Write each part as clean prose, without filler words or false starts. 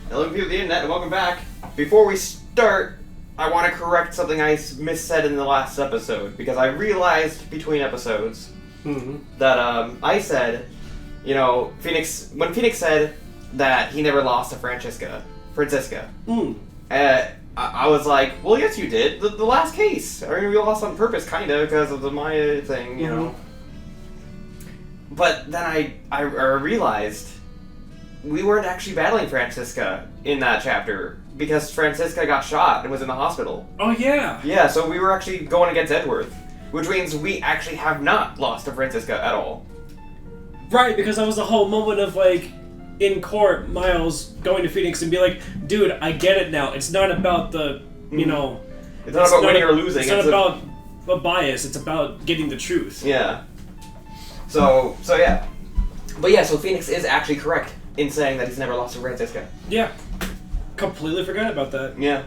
Hello people of the internet and welcome back. Before we start, I want to correct something I missaid in the last episode, because I realized between episodes that I said, when Phoenix said that he never lost to Francisca, I was like, well, yes you did. The last case. I mean, we lost on purpose, kinda, because of the Maya thing, you know. But then I realized we weren't actually battling Francisca in that chapter, because Francisca got shot and was in the hospital. Oh, yeah. Yeah, so we were actually going against Edworth, which means we actually have not lost to Francisca at all. Right, because that was the whole moment of, like, in court, Miles going to Phoenix and be like, dude, I get it now. It's not about the, you know... It's not about winning or losing. It's not about a bias. It's about getting the truth. Yeah. So yeah. But yeah, so Phoenix is actually correct in saying that he's never lost to Francisca. Yeah. Completely forgot about that. Yeah.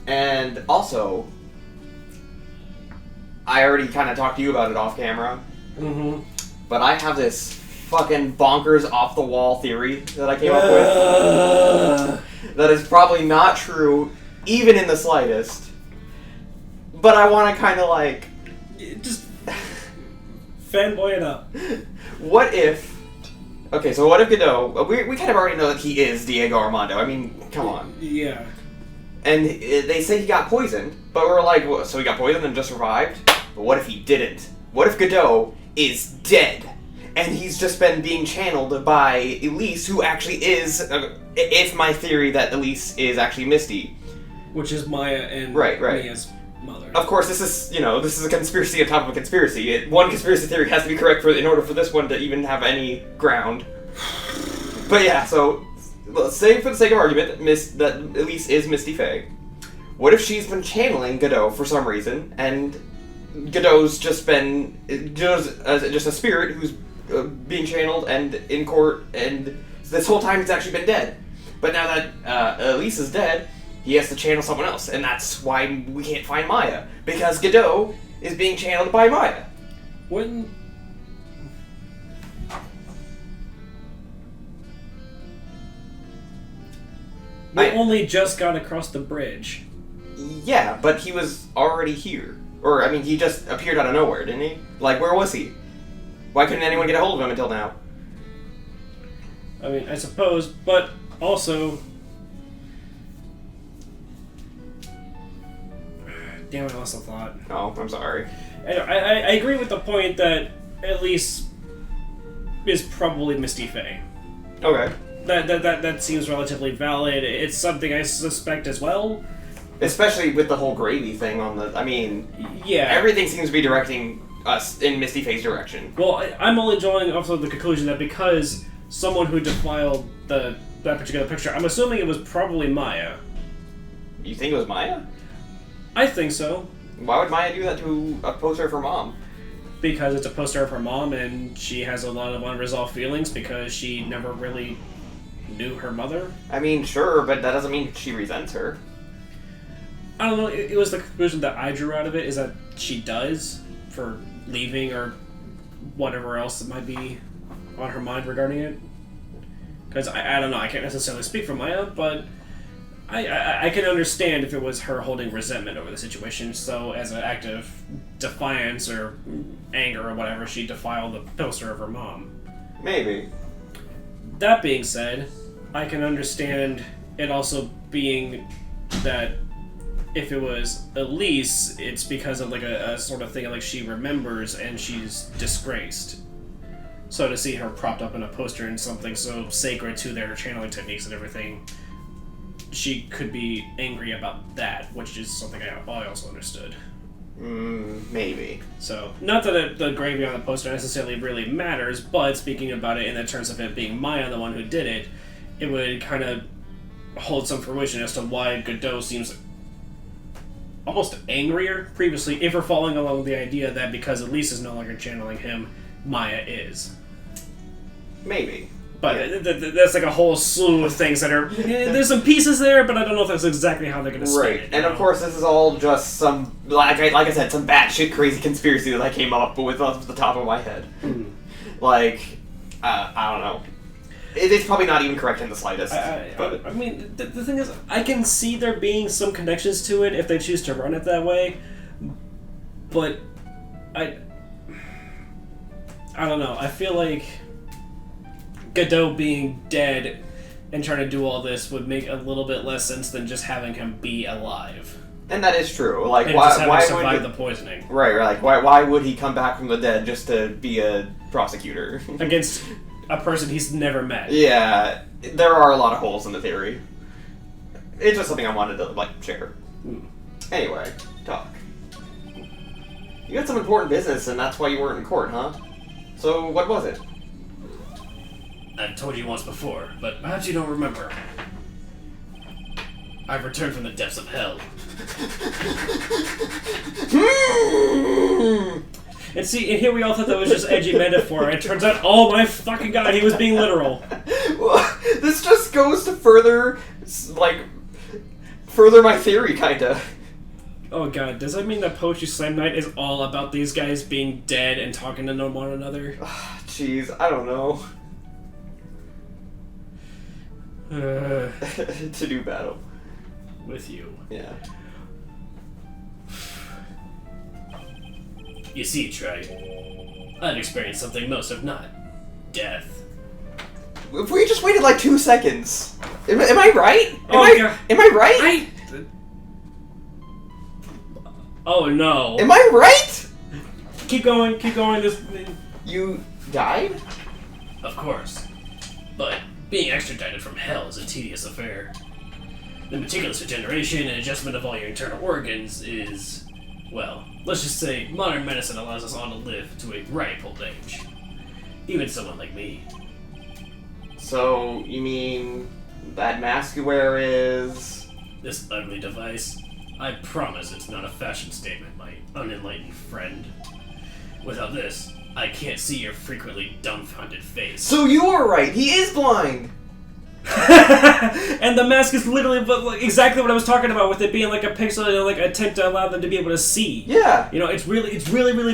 And also, I already kind of talked to you about it off camera. But I have this fucking bonkers off-the-wall theory that I came up with. That is probably not true, even in the slightest. But I want to kind of like... Just fanboy it up. What if... Okay, so what if Godot... We kind of already know that he is Diego Armando. I mean, come on. Yeah. And they say he got poisoned, but we're like, well, so he got poisoned and just survived? But what if he didn't? What if Godot is dead? And he's just been being channeled by Elise, who actually is... if my theory that Elise is actually Misty. Which is Maya and Mia's mother. Of course, this is a conspiracy on top of a conspiracy. One conspiracy theory has to be correct in order for this one to even have any ground. But yeah, so let's say for the sake of argument that Elise is Misty Faye. What if she's been channeling Godot for some reason, and Godot's just a spirit who's being channeled and in court, and this whole time he's actually been dead. But now that Elise is dead, he has to channel someone else, and that's why we can't find Maya, because Godot is being channeled by Maya. When... We only just got across the bridge. Yeah, but he was already here. Or, I mean, he just appeared out of nowhere, didn't he? Like, where was he? Why couldn't anyone get a hold of him until now? I mean, I suppose, but also... Damn it, I lost a thought. Oh, I'm sorry. I agree with the point that Elise is probably Misty Faye. Okay. That seems relatively valid. It's something I suspect as well. Especially with the whole gravy thing on the... I mean... Yeah. Everything seems to be directing us in Misty Faye's direction. Well, I'm only drawing off of the conclusion that because someone who defiled that particular picture, I'm assuming it was probably Maya. You think it was Maya? I think so. Why would Maya do that to a poster of her mom? Because it's a poster of her mom, and she has a lot of unresolved feelings because she never really knew her mother. I mean, sure, but that doesn't mean she resents her. I don't know, it was the conclusion that I drew out of it, is that she does, for leaving or whatever else that might be on her mind regarding it. Because I don't know, I can't necessarily speak for Maya, but I can understand if it was her holding resentment over the situation, so as an act of defiance or anger or whatever, she defiled the poster of her mom. Maybe. That being said, I can understand it also being that if it was Elise, it's because of like a sort of thing like she remembers and she's disgraced. So to see her propped up in a poster and something so sacred to their channeling techniques and everything, she could be angry about that, which is something I also understood. Maybe. So, not that the gravy on the poster necessarily really matters, but speaking about it in the terms of it being Maya, the one who did it, it would kind of hold some fruition as to why Godot seems almost angrier previously, if we're following along the idea that because Elise is no longer channeling him, Maya is. Maybe. But that's like a whole slew of things that are... There's some pieces there, but I don't know if that's exactly how they're going to spin it. And of course, this is all just some, like I said, some batshit crazy conspiracy that I came up with off the top of my head. Like, I don't know. It's probably not even correct in the slightest. I mean, the thing is, I can see there being some connections to it if they choose to run it that way, but I don't know. I feel like Godot being dead and trying to do all this would make a little bit less sense than just having him be alive. And that is true. Like, and why survive the poisoning? Right. Like, why would he come back from the dead just to be a prosecutor against a person he's never met? Yeah, there are a lot of holes in the theory. It's just something I wanted to share. Anyway, talk. You had some important business, and that's why you weren't in court, huh? So, what was it? I've told you once before, but perhaps you don't remember. I've returned from the depths of hell. And see, and here we all thought that was just edgy metaphor, and it turns out, oh my fucking god, he was being literal. Well, this just goes to further my theory, kinda. Oh god, does that mean that Poetry Slam Night is all about these guys being dead and talking to one another? Jeez, I don't know. To do battle. With you. Yeah. You see, Trey, I've experienced something most have not. Death. If we just waited 2 seconds. Am I right? Am I right? Oh no. Am I right? Keep going. You died? Of course. But being extradited from hell is a tedious affair. The meticulous regeneration and adjustment of all your internal organs is, well, let's just say modern medicine allows us all to live to a ripe old age. Even someone like me. So, you mean that mask you wear is... This ugly device? I promise it's not a fashion statement, my unenlightened friend. Without this, I can't see your frequently dumbfounded face. So you were right, he is blind! And the mask is literally exactly what I was talking about, with it being like a pixelated attempt to allow them to be able to see. Yeah. You know, it's really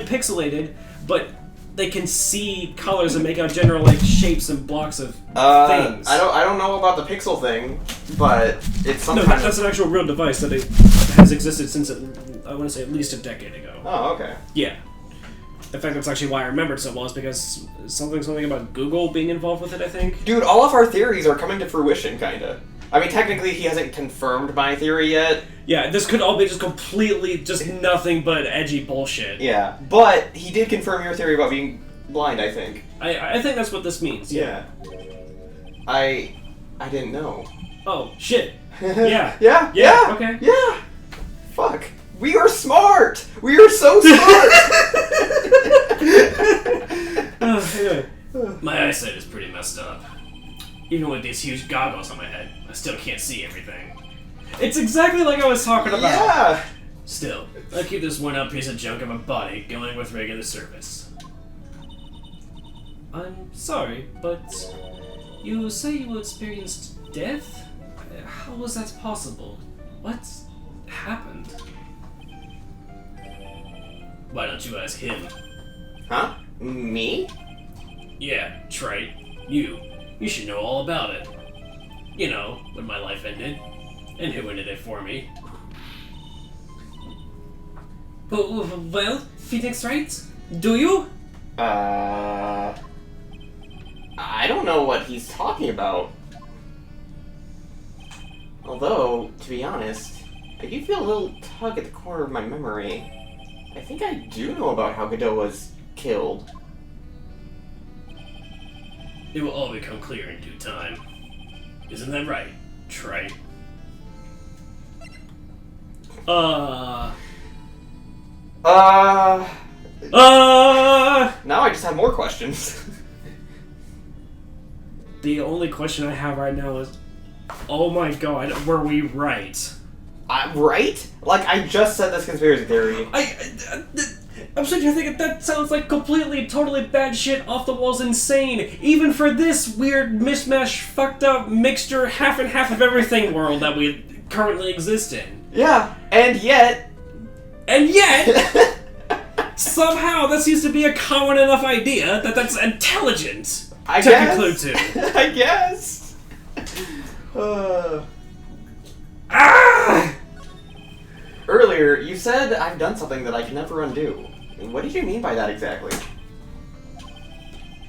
pixelated, but they can see colors and make out general shapes and blocks of things. I don't know about the pixel thing, but it's sometimes... No, that's an actual real device that has existed since I want to say at least a decade ago. Oh, okay. Yeah. In fact, that's actually why I remembered so well, is because something about Google being involved with it, I think. Dude, all of our theories are coming to fruition, kinda. I mean, technically, he hasn't confirmed my theory yet. Yeah, this could all be just completely, just nothing but edgy bullshit. Yeah, but he did confirm your theory about being blind, I think. I think that's what this means. Yeah. I didn't know. Oh, shit. Yeah. Yeah. Okay. Yeah. Fuck. We are smart! We are so smart! Anyway, my eyesight is pretty messed up. Even with these huge goggles on my head, I still can't see everything. It's exactly like I was talking about. Yeah! Still, I keep this worn-out piece of junk of a body going with regular service. I'm sorry, but you say you experienced death? How was that possible? What happened? Why don't you ask him? Huh? Me? Yeah, Trite. You should know all about it. You know, when my life ended, and who ended it for me. Well, Phoenix Wright? Do you? I don't know what he's talking about. Although, to be honest, I do feel a little tug at the corner of my memory. I think I do know about how Godot was killed. It will all become clear in due time. Isn't that right, Trite? Now I just have more questions. The only question I have right now is, oh my god, were we right? Right? I just said this conspiracy theory. I'm sitting here thinking that sounds like completely, totally bad shit, off the walls, insane. Even for this weird, mishmash, fucked up mixture, half and half of everything world that we currently exist in. Yeah, and yet, somehow that seems to be a common enough idea that's intelligent. I Technically guess. too. I guess. Earlier, you said I've done something that I can never undo. What did you mean by that exactly?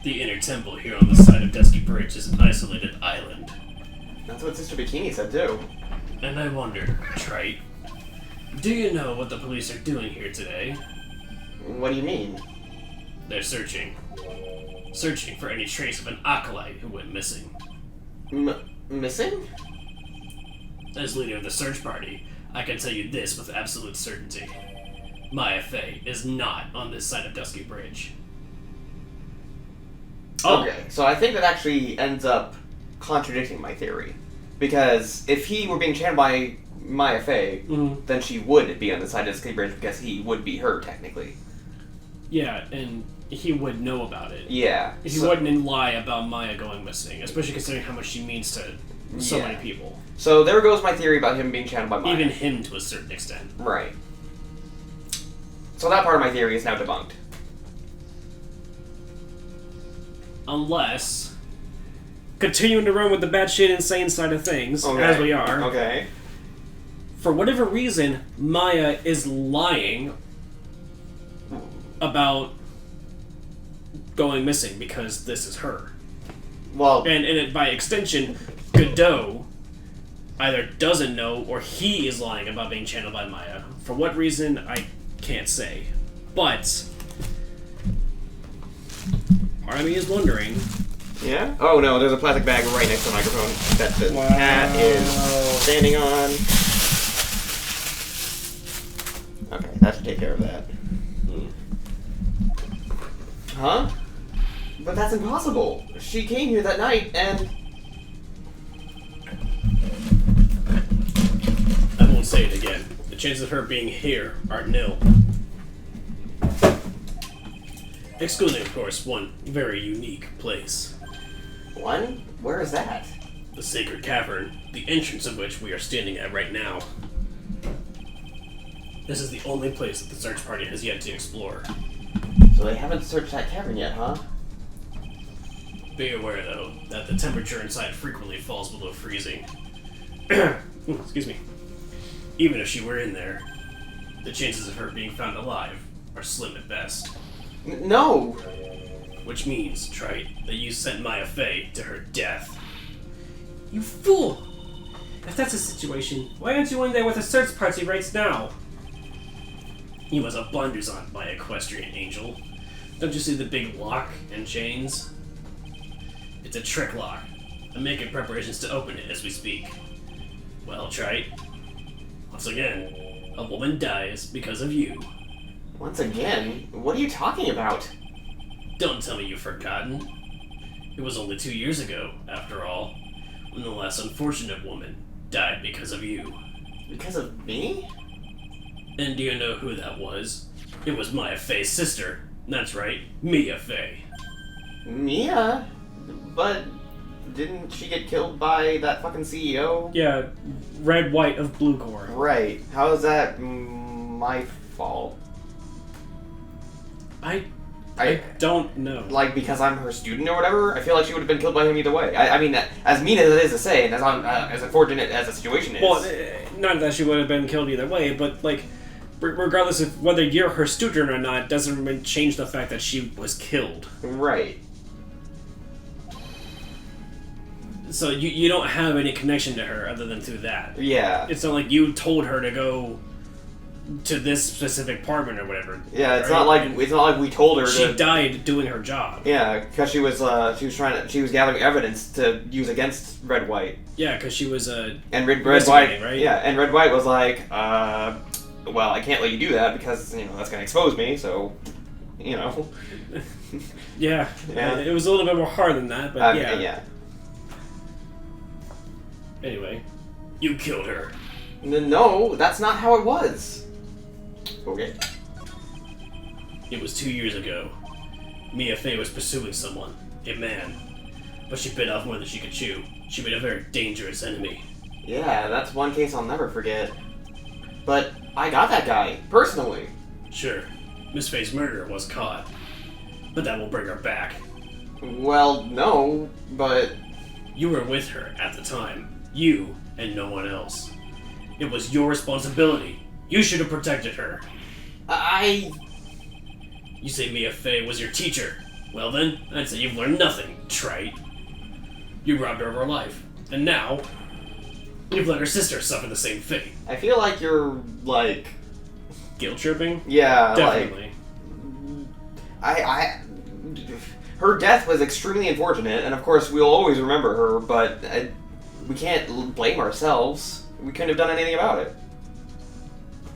The inner temple here on the side of Dusky Bridge is an isolated island. That's what Sister Bikini said too. And I wonder, Trite, do you know what the police are doing here today? What do you mean? They're searching. Searching for any trace of an acolyte who went missing. Missing? As leader of the search party, I can tell you this with absolute certainty. Maya Fey is not on this side of Dusky Bridge. Oh. Okay, so I think that actually ends up contradicting my theory. Because if he were being channeled by Maya Fey, then she would be on the side of Dusky Bridge because he would be her, technically. Yeah, and he would know about it. Yeah. He wouldn't lie about Maya going missing, especially considering how much she means to so many people. So there goes my theory about him being channeled by Maya. Even him to a certain extent. Right. So that part of my theory is now debunked. Unless, continuing to run with the batshit insane side of things, as we are. Okay. For whatever reason, Maya is lying about going missing because this is her. Well, and by extension, Godot either doesn't know or he is lying about being channeled by Maya. For what reason, I can't say. But part of me is wondering. Yeah? Oh no, there's a plastic bag right next to the microphone that the cat is standing on. Okay, that should take care of that. Huh? But that's impossible. She came here that night and... I won't say it again. The chances of her being here are nil. Excluding, of course, one very unique place. One? Where is that? The Sacred Cavern, the entrance of which we are standing at right now. This is the only place that the search party has yet to explore. So they haven't searched that cavern yet, huh? Be aware, though, that the temperature inside frequently falls below freezing. Excuse me. Even if she were in there, the chances of her being found alive are slim at best. No! Which means, Trite, that you sent Maya Fey to her death. You fool! If that's the situation, why aren't you in there with a search party right now? You must have blinders on, my equestrian angel. Don't you see the big lock and chains? It's a trick lock. I'm making preparations to open it as we speak. Well, Trite, once again, a woman dies because of you. Once again? What are you talking about? Don't tell me you've forgotten. It was only 2 years ago, after all, when the last unfortunate woman died because of you. Because of me? And do you know who that was? It was Maya Fey's sister. That's right, Mia Fey. Mia? But didn't she get killed by that fucking CEO? Yeah, Red White of Blue Corps. Right. How is that my fault? I don't know. Like, because I'm her student or whatever? I feel like she would have been killed by him either way. I mean, as mean as it is to say, and as unfortunate as the situation is... Well, not that she would have been killed either way, but, like, regardless of whether you're her student or not, doesn't change the fact that she was killed. Right. So you don't have any connection to her other than through that. Yeah. It's not like you told her to go to this specific apartment or whatever. Yeah, it's right? not like we told her she died doing her job. Yeah, because she was gathering evidence to use against Red White. Yeah, because she was and Red White, right? Yeah, and Red White was like, well, I can't let you do that because that's gonna expose me. So, Yeah. Yeah. It was a little bit more hard than that, but yeah. Yeah. Anyway, you killed her. No, that's not how it was. Okay. It was 2 years ago. Mia Fey was pursuing someone, a man. But she bit off more than she could chew. She made a very dangerous enemy. Yeah, that's one case I'll never forget. But I got that guy, personally. Sure, Miss Fey's murderer was caught. But that will bring her back. Well, no, but... You were with her at the time. You and no one else. It was your responsibility. You should have protected her. You say Mia Fey was your teacher. Well then, I'd say you've learned nothing, trite. You robbed her of her life. And now, you've let her sister suffer the same fate. I feel like you're, like... Guilt tripping? Yeah, definitely. Her death was extremely unfortunate, and of course we'll always remember her, but we can't blame ourselves. We couldn't have done anything about it.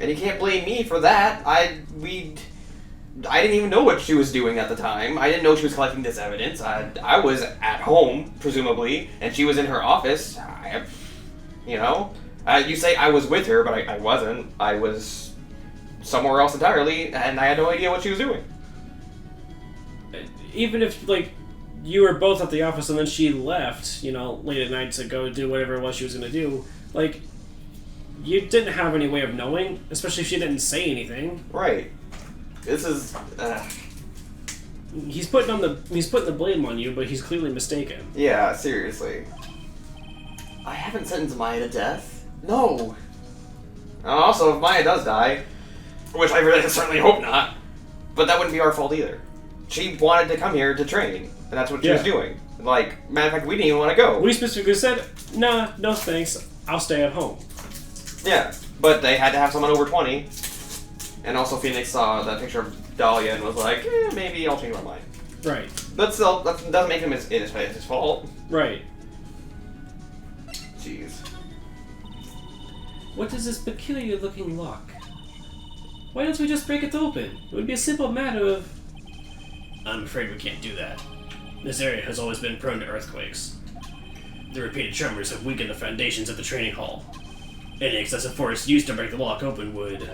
And you can't blame me for that. I didn't even know what she was doing at the time. I didn't know she was collecting this evidence. I was at home, presumably, and she was in her office. You say I was with her, but I wasn't. I was somewhere else entirely, and I had no idea what she was doing. Even if, like, you were both at the office and then she left, late at night to go do whatever it was she was going to do, like, you didn't have any way of knowing, especially if she didn't say anything. Right. This is... He's putting the blame on you, but he's clearly mistaken. Yeah, seriously. I haven't sentenced Maya to death. No. Also, if Maya does die, which I really certainly hope not, but that wouldn't be our fault either. She wanted to come here to train, and that's what she was doing. Like, matter of fact, we didn't even want to go. We specifically said, nah, no thanks, I'll stay at home. Yeah, but they had to have someone over 20, and also Phoenix saw that picture of Dahlia and was like, maybe I'll change my mind. Right. But still, that doesn't make him his fault. Right. Jeez. What is this peculiar-looking lock? Why don't we just break it open? It would be a simple matter of... I'm afraid we can't do that. This area has always been prone to earthquakes. The repeated tremors have weakened the foundations of the training hall. Any excessive force used to break the lock open would...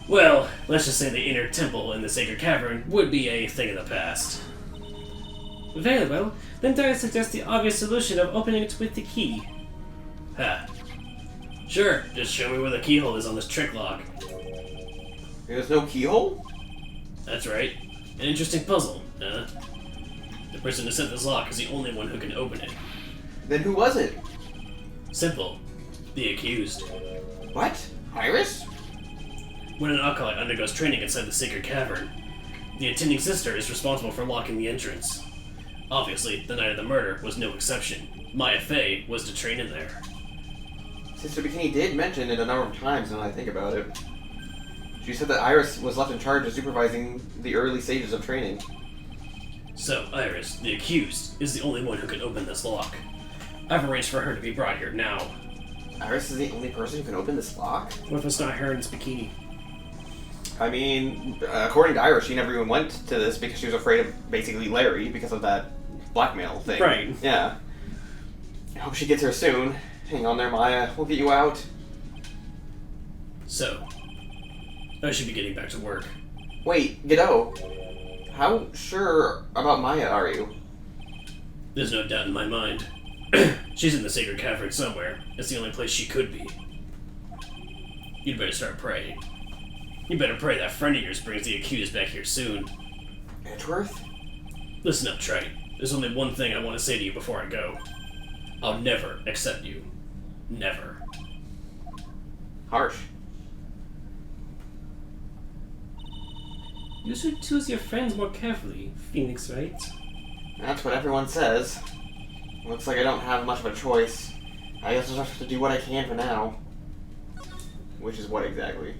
Well, let's just say the inner temple in the sacred cavern would be a thing of the past. Very well. Then I suggest the obvious solution of opening it with the key. Ha. Sure, just show me where the keyhole is on this trick lock. There's no keyhole? That's right. An interesting puzzle, huh? The person who set this lock is the only one who can open it. Then who was it? Simple. The accused. What? Iris? When an acolyte undergoes training inside the sacred cavern, the attending sister is responsible for locking the entrance. Obviously, the night of the murder was no exception. Maya Fey was to train in there. Sister Bikini did mention it a number of times now that I think about it. She said that Iris was left in charge of supervising the early stages of training. So, Iris, the accused, is the only one who can open this lock. I've arranged for her to be brought here now. Iris is the only person who can open this lock? What if it's not her in this bikini? I mean, according to Iris, she never even went to this because she was afraid of basically Larry because of that blackmail thing. Right. Yeah. I hope she gets here soon. Hang on there, Maya. We'll get you out. So, I should be getting back to work. Wait, Godot. How sure about Maya are you? There's no doubt in my mind. She's in the sacred cavern somewhere. It's the only place she could be. You'd better start praying. You better pray that friend of yours brings the accused back here soon. Edgeworth? Listen up, Trite. There's only one thing I want to say to you before I go. I'll never accept you. Never. Harsh. You should choose your friends more carefully, Phoenix, right? That's what everyone says. Looks like I don't have much of a choice. I guess I'll have to do what I can for now. Which is what exactly?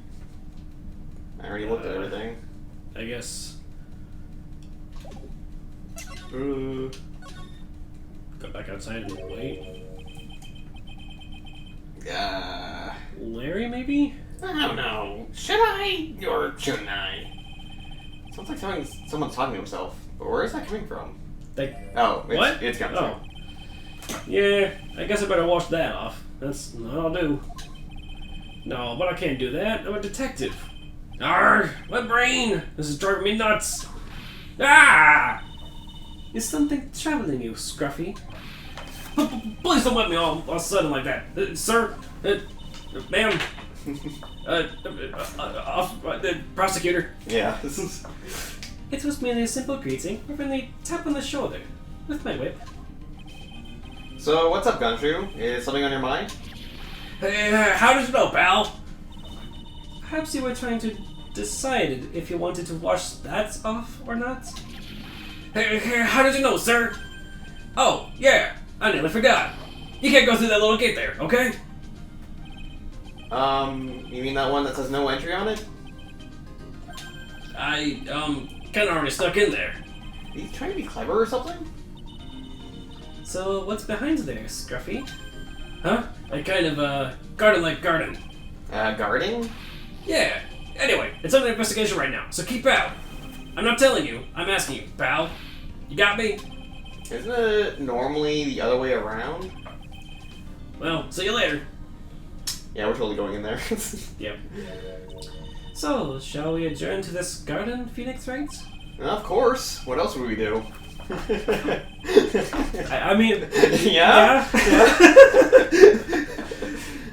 I already looked at everything. I guess. Ooh. Go back outside and wait. Larry, maybe? I don't know. Should I or shouldn't I? Sounds like someone's talking to himself. But where is that coming from? What? It's coming from. Yeah, I guess I better wash that off. That's what I'll do. No, but I can't do that. I'm a detective. Arrgh! My brain! This is driving me nuts! Ah! Is something troubling you, Scruffy? Please don't let me all sudden like that. Sir? Ma'am? Prosecutor? Yeah, this is... It was merely a simple greeting, a friendly tap on the shoulder, with my whip. So, what's up, Gumshoe? Is something on your mind? Hey, how did you know, pal? Perhaps you were trying to decide if you wanted to wash that off or not? Hey, how did you know, sir? Oh, yeah, I nearly forgot. You can't go through that little gate there, okay? You mean that one that says no entry on it? I, kinda already stuck in there. Are you trying to be clever or something? So, what's behind there, Scruffy? Huh? A kind of, garden-like garden. Guarding? Yeah. Anyway, it's under investigation right now, so keep out. I'm not telling you, I'm asking you, pal. You got me? Isn't it normally the other way around? Well, see you later. Yeah, we're totally going in there. Yep. So, shall we adjourn to this garden, Phoenix Wright? Of course. What else would we do? I mean... Yeah?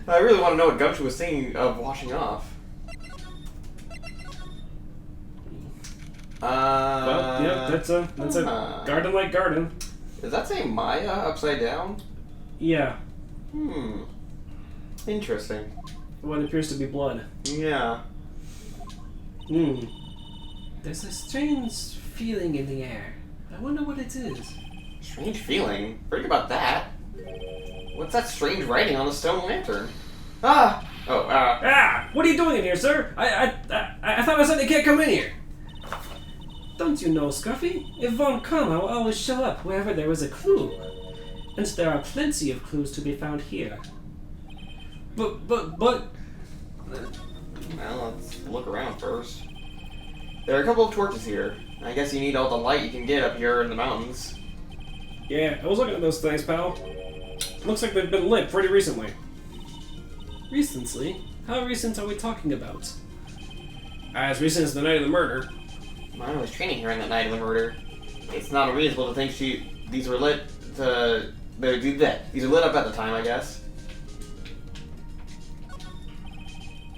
I really want to know what Gumshoe was thinking of washing off. Well, yeah, that's a garden-like garden. Does that say Maya upside down? Yeah. Interesting. What appears to be blood. Yeah. There's a strange feeling in the air. I wonder what it is. Strange feeling? Forget about that. What's that strange writing on the stone lantern? Ah! Oh, Ah! What are you doing in here, sir? I thought I said you can't come in here. Don't you know, Scruffy? Yvonne Karma will always show up wherever there is a clue. And there are plenty of clues to be found here. But... Well, let's look around first. There are a couple of torches here. I guess you need all the light you can get up here in the mountains. Yeah, I was looking at those things, pal. Looks like they've been lit pretty recently. Recently? How recent are we talking about? As recent as the night of the murder. I was training here on that night of the murder. It's not unreasonable to think these were lit to... These are lit up at the time, I guess.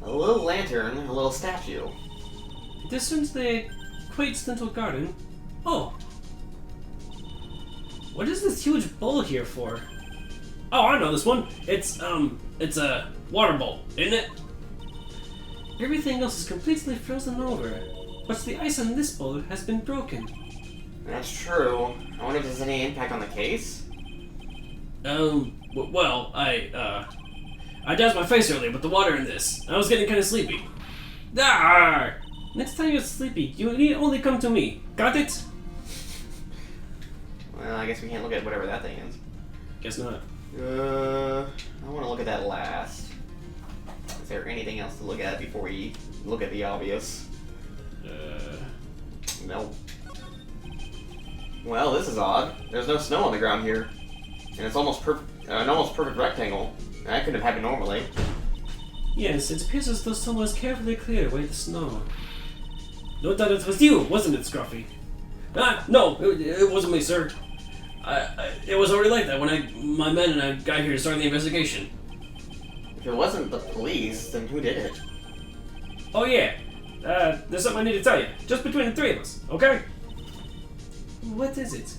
A little lantern, a little statue. This is the quaint little garden. Oh. What is this huge bowl here for? Oh, I know this one. It's a water bowl, isn't it? Everything else is completely frozen over, but the ice on this bowl has been broken. That's true. I wonder if there's any impact on the case? Well, I doused my face earlier with the water in this. I was getting kind of sleepy. Ah! Next time you're sleepy, you need only come to me. Got it? Well, I guess we can't look at whatever that thing is. Guess not. I want to look at that last. Is there anything else to look at before we look at the obvious? Nope. Well, this is odd. There's no snow on the ground here. And it's almost an almost perfect rectangle. That couldn't have happened normally. Yes, it appears as though someone has carefully cleared away the snow. No doubt it was you, wasn't it, Scruffy? Ah, no, it wasn't me, sir. It was already like that when my men and I got here to start the investigation. If it wasn't the police, then who did it? Oh yeah, there's something I need to tell you, just between the three of us, okay? What is it?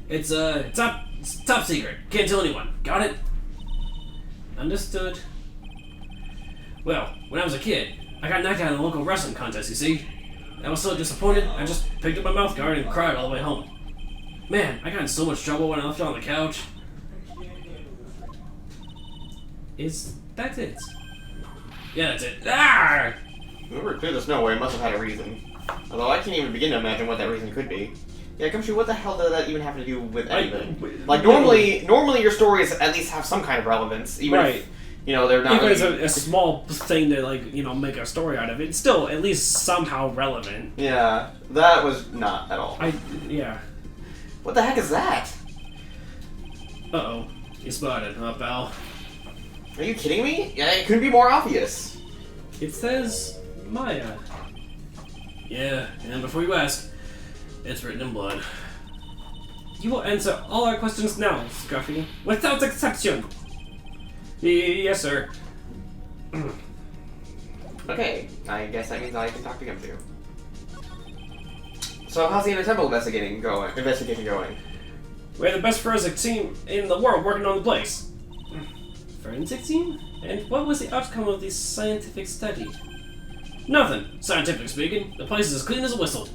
It's top secret. Can't tell anyone. Got it? Understood. Well, when I was a kid, I got knocked out in a local wrestling contest, you see? I was so disappointed, I just picked up my mouth guard and cried all the way home. Man, I got in so much trouble when I left it on the couch. Is that it? Yeah, that's it. Ah! Whoever cleared the snow away must have had a reason. Although I can't even begin to imagine what that reason could be. Yeah, Gumshoe, what the hell does that even have to do with anything? Like, normally your stories at least have some kind of relevance, even if, you know, they're not... Even if it's a small thing to, like, you know, make a story out of it, it's still at least somehow relevant. Yeah, that was not at all. Yeah. What the heck is that? Uh-oh. You spotted, huh, pal? Are you kidding me? Yeah, it couldn't be more obvious. It says Maya. Yeah, and before you ask, it's written in blood. You will answer all our questions now, Scruffy, without exception. Yes, sir. Okay, I guess that means I can talk to Gumshoe. So how's the inner temple investigation going? We're the best forensic team in the world working on the place. Forensic team? And what was the outcome of this scientific study? Nothing. Scientifically speaking, the place is as clean as a whistle.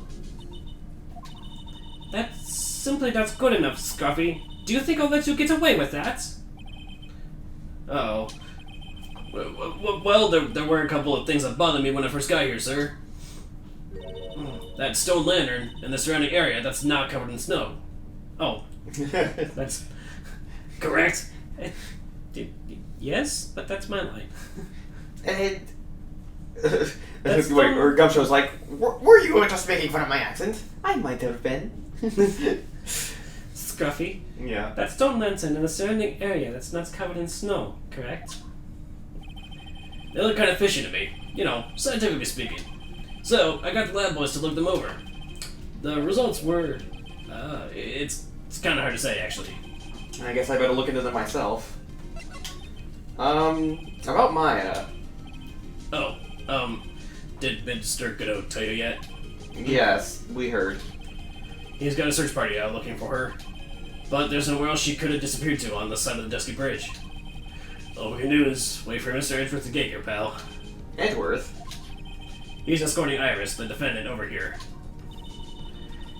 That's simply not good enough, Scruffy. Do you think I'll let you get away with that? Uh-oh. Well, there were a couple of things that bothered me when I first got here, sir. That stone lantern and the surrounding area that's not covered in snow. Oh. That's correct. Yes, but that's my line. And wait, or Gumshow's like, were you just making fun of my accent? I might have been. Scruffy. Yeah. That stone lantern and the surrounding area that's not covered in snow, correct? They look kind of fishy to me, you know, scientifically speaking. So I got the lab boys to look them over. The results were, it's kind of hard to say, actually. I guess I better look into them myself. About Maya. Did Mr. Godot tell you yet? Yes, we heard. He's got a search party out looking for her. But there's nowhere else she could have disappeared to on the side of the Dusky Bridge. All we can do is wait for Mr. Edgeworth to get here, pal. Edgeworth? He's escorting Iris, the defendant, over here.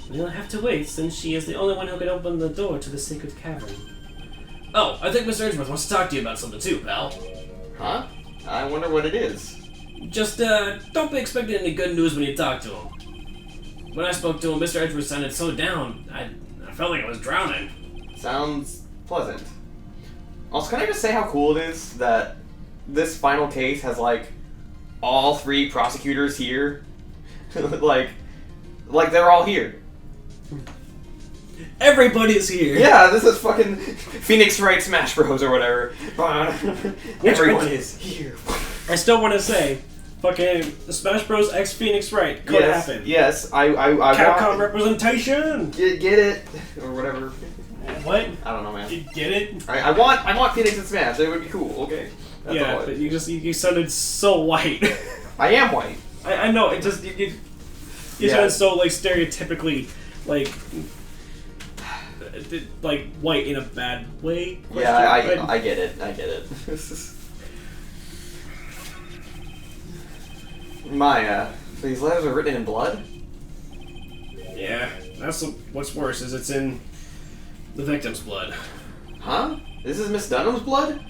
We'll have to wait, since she is the only one who can open the door to the sacred cavern. Oh, I think Mr. Edgeworth wants to talk to you about something too, pal. Huh? I wonder what it is. Just, don't be expecting any good news when you talk to him. When I spoke to him, Mr. Edgeworth sounded so down, I felt like I was drowning. Sounds pleasant. Also, can I just say how cool it is that this final case has, like, all three prosecutors here? like they're all here. Everybody's here! Yeah, this is fucking Phoenix Wright Smash Bros. Or whatever. Everyone is here. I still want to say, fucking Smash Bros. X Phoenix Wright could happen. Yes, I Capcom want representation! Get it? Or whatever. What? I don't know, man. Get it? I want Phoenix and Smash. It would be cool. Okay. That's yeah, but you sounded so white. I am white. I know. It just you sounded so like stereotypically like white in a bad way. Yeah, I get it. I get it. Maya, these letters are written in blood? Yeah, that's what's worse is it's in the victim's blood. Huh? This is Miss Dunham's blood?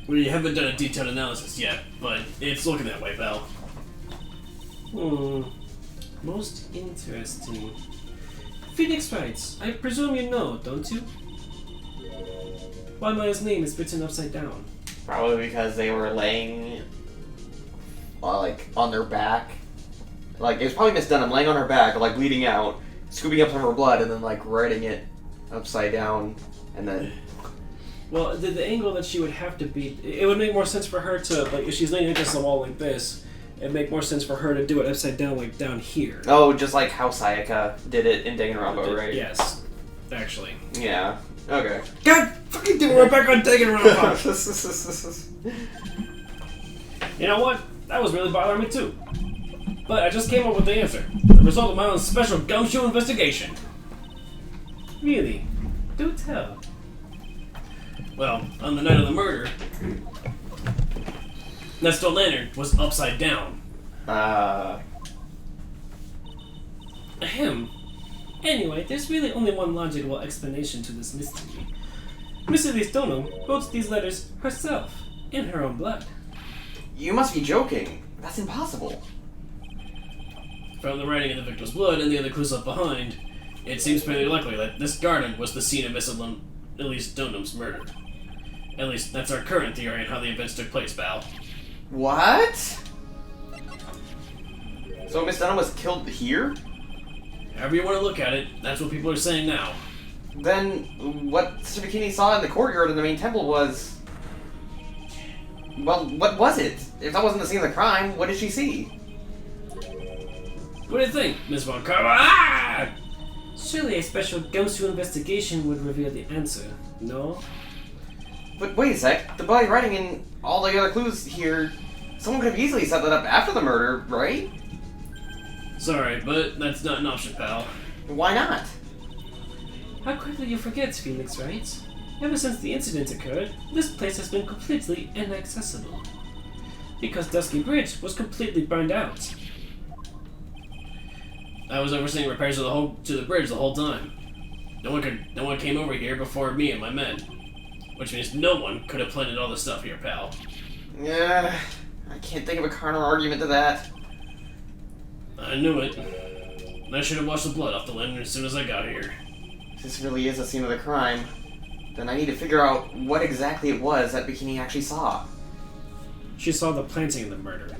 We haven't done a detailed analysis yet, but it's looking that way, pal. Most interesting. Phoenix Wrights, I presume you know, don't you? Why Maya's name is written upside down? Probably because they were laying, like, on their back. Like, it was probably Miss Dunham laying on her back, like, bleeding out, scooping up some of her blood, and then, like, writing it upside down, and then... Well, the angle that she would have to be... It would make more sense for her to, like, if she's laying against the wall like this, it'd make more sense for her to do it upside down, like, down here. Oh, just like how Sayaka did it in Danganronpa, right? Yes. Actually. Yeah. Okay. God fucking damn it, we're back on Danganronpa! You know what? That was really bothering me too. But I just came up with the answer. The result of my own special gumshoe investigation. Really? Do tell. Well, on the night of the murder, that stone lantern was upside down. Ahem. Anyway, there's really only one logical explanation to this mystery. Mrs. Dunham wrote these letters herself, in her own blood. You must be joking. That's impossible. From the writing in the victim's blood and the other clues left behind, it seems fairly likely that this garden was the scene of Mrs. Elise Dunham's murder. At least, that's our current theory on how the events took place, pal. What? So Miss Dunham was killed here? However you want to look at it, that's what people are saying now. Then, what Sister Bikini saw in the courtyard in the main temple was... Well, what was it? If that wasn't the scene of the crime, what did she see? What do you think, Miss Von Carver? Ah! Surely a special gumshoe investigation would reveal the answer, no? But wait a sec, the bloody writing and all the other clues here, someone could have easily set that up after the murder, right? Sorry, but that's not an option, pal. Why not? How quickly you forget, Phoenix Wright. Ever since the incident occurred, this place has been completely inaccessible. Because Dusky Bridge was completely burned out. I was overseeing repairs to the bridge the whole time. No one came over here before me and my men. Which means no one could have planted all this stuff here, pal. Yeah, I can't think of a counter argument to that. I knew it. I should have washed the blood off the linen as soon as I got here. If this really is the scene of the crime, then I need to figure out what exactly it was that Bikini actually saw. She saw the planting of the murder.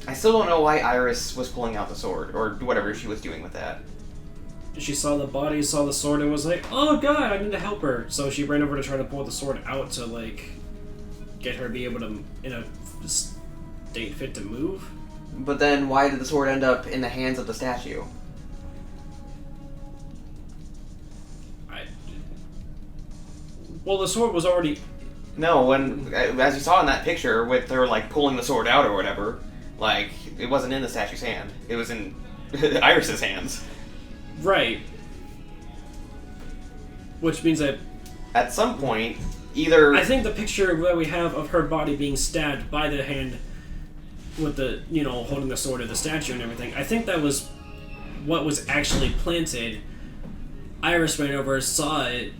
I still don't know why Iris was pulling out the sword, or whatever she was doing with that. She saw the body, saw the sword, and was like, oh god, I need to help her. So she ran over to try to pull the sword out to, like, get her to be able to, in a state fit to move. But then why did the sword end up in the hands of the statue? Well, the sword was already... No, when, as you saw in that picture with her, like, pulling the sword out or whatever, like, it wasn't in the statue's hand. It was in Iris's hands. Right. Which means that... At some point, either... I think the picture that we have of her body being stabbed by the hand with the, you know, holding the sword of the statue and everything, I think that was what was actually planted. Iris ran over, saw it.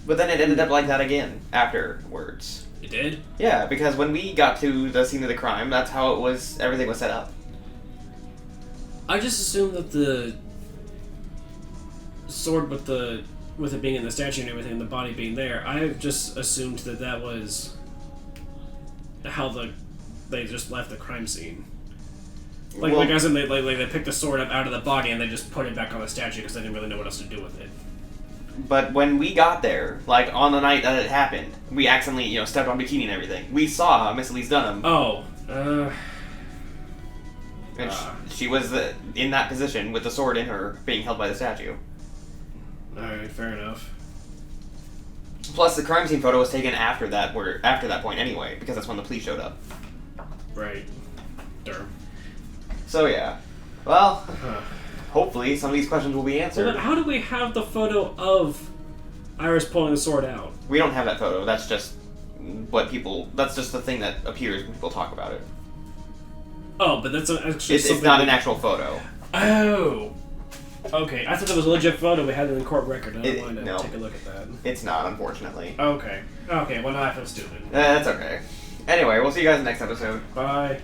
But then it ended up like that again, afterwards. It did? Yeah, because when we got to the scene of the crime, that's how it was, everything was set up. I just assumed that the sword with it being in the statue and everything, and the body being there, I just assumed that that was how they just left the crime scene. Like, well, like as in they picked the sword up out of the body and they just put it back on the statue because they didn't really know what else to do with it. But when we got there, like on the night that it happened, we accidentally, you know, stepped on Bikini and everything. We saw Miss Elise Dunham. Oh, and she was in that position with the sword in her, being held by the statue. Alright, fair enough. Plus, the crime scene photo was taken after that point anyway, because that's when the police showed up. Right. Durr. So yeah. Well, hopefully some of these questions will be answered. Well, then how do we have the photo of Iris pulling the sword out? We don't have that photo. That's just that's just the thing that appears when people talk about it. Oh, but that's actually It's not an actual photo. Oh. Okay, I thought that was a legit photo. We had it in court record. I don't want to take a look at that. It's not, unfortunately. Okay. Okay, well now I feel stupid. That's okay. Anyway, we'll see you guys next episode. Bye.